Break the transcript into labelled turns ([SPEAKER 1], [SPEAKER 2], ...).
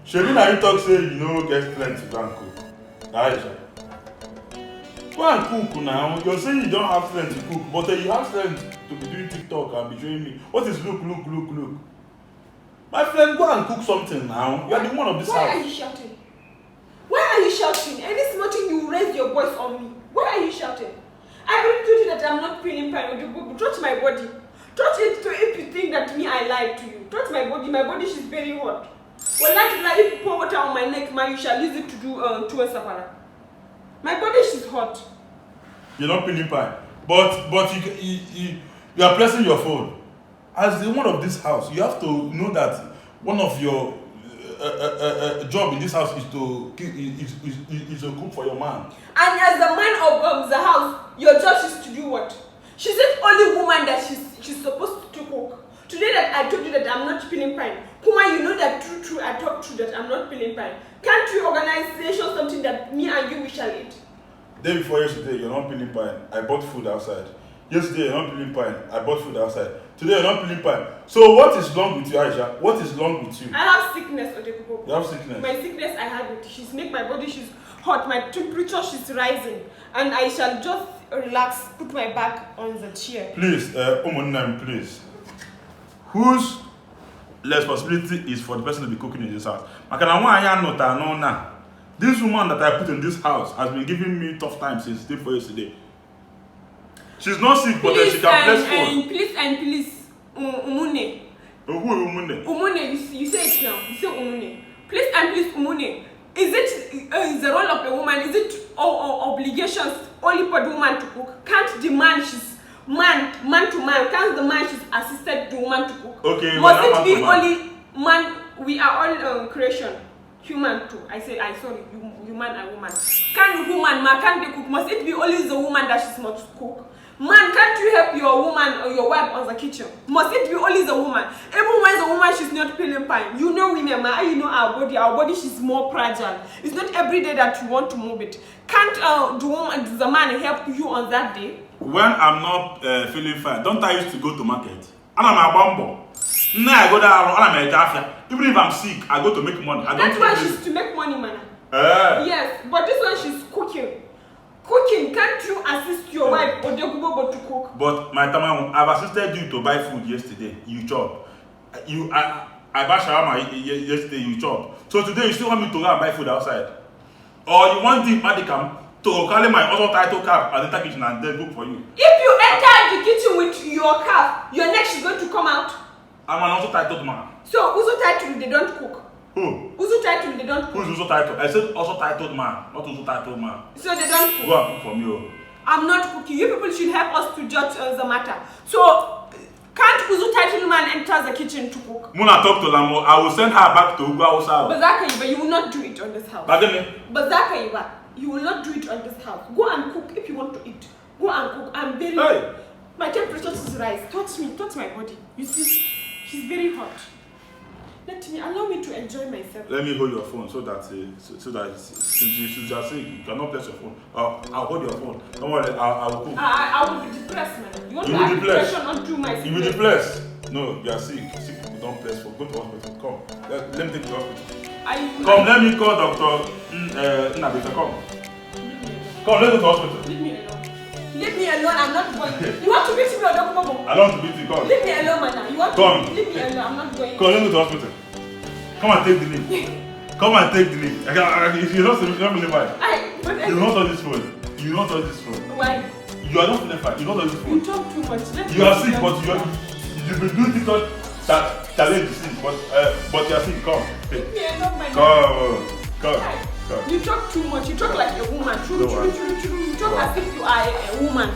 [SPEAKER 1] Shebi na you talk say you no get strength to go and cook. Aisha. Go and cook now. You're saying you don't have strength to cook, but you have strength to be doing TikTok and be showing me. What is look? My friend, go and cook something now. You are the one of this house.
[SPEAKER 2] Why are you shouting? Why are you shouting? Any small thing you raise your voice on me. Why are you shouting? I already told you that I'm not feeling fine. Touch my body. Touch it to if you think that me I lied to you. Touch my body. My body is very hot. Well, like if you pour water on my neck, you shall use it to do to a sapara. My body is hot.
[SPEAKER 1] You're not feeling fine, but you are pressing your phone. As the one of this house, you have to know that one of your job in this house is to cook for your man.
[SPEAKER 2] And as the man of the house, your job is to do what? She's the only woman that she's supposed to cook. Today that I told you that I'm not feeling fine. Kuma, you know that true, I talk true that I'm not feeling fine. Can't you organize something that me and you we shall eat?
[SPEAKER 1] Day before yesterday, you're not feeling fine. I bought food outside. Yesterday, you're not feeling fine. I bought food outside. Today, you're not feeling fine. So what is wrong with you, Aisha? What is wrong with you?
[SPEAKER 2] I have sickness, Odekubo.
[SPEAKER 1] You have sickness?
[SPEAKER 2] My sickness I have it. She's make my body, she's hot. My temperature, she's rising. And I shall just relax, put my back on the chair.
[SPEAKER 1] Please, please. Whose responsibility is for the person to be cooking in this house? This woman that I put in this house has been giving me tough time since day before yesterday. She's not sick, but she can press phone.
[SPEAKER 2] Please, Umune.
[SPEAKER 1] Who is Umune?
[SPEAKER 2] Umune, you say it now. You say Umune. Please, Umune. Is the role of a woman, is it obligations only for the woman to cook? Can't the man, she's man to man, can't the man, she's assisted the woman to cook?
[SPEAKER 1] Okay,
[SPEAKER 2] must it be only man? We are all creation. Human too. Sorry, you man and woman. Can the woman, can they cook? Must it be only the woman that she's not to cook? Man, can't you help your woman or your wife on the kitchen? Must it be only the woman? Even when the woman she's not feeling fine. You know women, you know our body she's more fragile. It's not every day that you want to move it. Can't the man help you on that day?
[SPEAKER 1] When I'm not feeling fine, don't I used to go to market? And I'm a bumbo. Now I go down and I'm a jaffa. Even if I'm sick, I go to make money.
[SPEAKER 2] That's why she's to make money, man. Yes, but this one she's cooking. Can't you assist your wife or to cook?
[SPEAKER 1] But my Tama, I've assisted you to buy food yesterday. You chop. I bought shawarma yesterday. You chop. So today you still want me to go and buy food outside? Or you want the madicam to call my other title cap at the kitchen and then cook for you?
[SPEAKER 2] If you enter the kitchen with your calf, your neck is going to come out.
[SPEAKER 1] I'm an also titled man.
[SPEAKER 2] So Uzo title they don't cook.
[SPEAKER 1] Who?
[SPEAKER 2] Uzo title they don't cook.
[SPEAKER 1] Who's also titled? I said also titled man, not also titled man.
[SPEAKER 2] So they don't cook.
[SPEAKER 1] Go and cook for me.
[SPEAKER 2] I'm not cooking. You people should help us to judge the matter. So can't Uzo title man enter the kitchen to cook?
[SPEAKER 1] Muna talk to Lamo. I will send her back to Ugwa Osa.
[SPEAKER 2] Bazaka, you will not do it on this house. Bazaka, you will not do it on this house. Go and cook if you want to eat. Go and cook. I'm very.
[SPEAKER 1] Hey.
[SPEAKER 2] My temperature is rise. Touch my body. You see, she's very hot. Allow me to enjoy myself.
[SPEAKER 1] Let me hold your phone so that since you just say you cannot press your phone. I'll hold your phone. Don't worry, I will cook.
[SPEAKER 2] I will be depressed, man. You want to
[SPEAKER 1] add
[SPEAKER 2] depression onto my sickness?
[SPEAKER 1] You will be depressed. No, you are sick. Sick people don't press for. Go to hospital. Come. Let me take you to hospital. Come, let me call Dr. Nabita. Come. Come, let's go to hospital.
[SPEAKER 2] Leave me alone. Leave me alone, I'm not going. You want to beat me or Dr. Bobo?
[SPEAKER 1] I don't want to beat you, come.
[SPEAKER 2] Leave me alone, man. You want to leave me alone, I'm not going.
[SPEAKER 1] Come, let's go to hospital. Come and take the leave. Come and take the leave. If you're not feeling fine, you will not touch this phone. You will not touch this phone.
[SPEAKER 2] Why?
[SPEAKER 1] You are not feeling fine. You will not touch this phone.
[SPEAKER 2] You talk too much.
[SPEAKER 1] You are sick, but you've been doing TikTok that challenge the sick, but you are sick. Come.
[SPEAKER 2] Leave me alone, my
[SPEAKER 1] Come.
[SPEAKER 2] You talk too much. You talk like a woman. You talk as if you are a woman.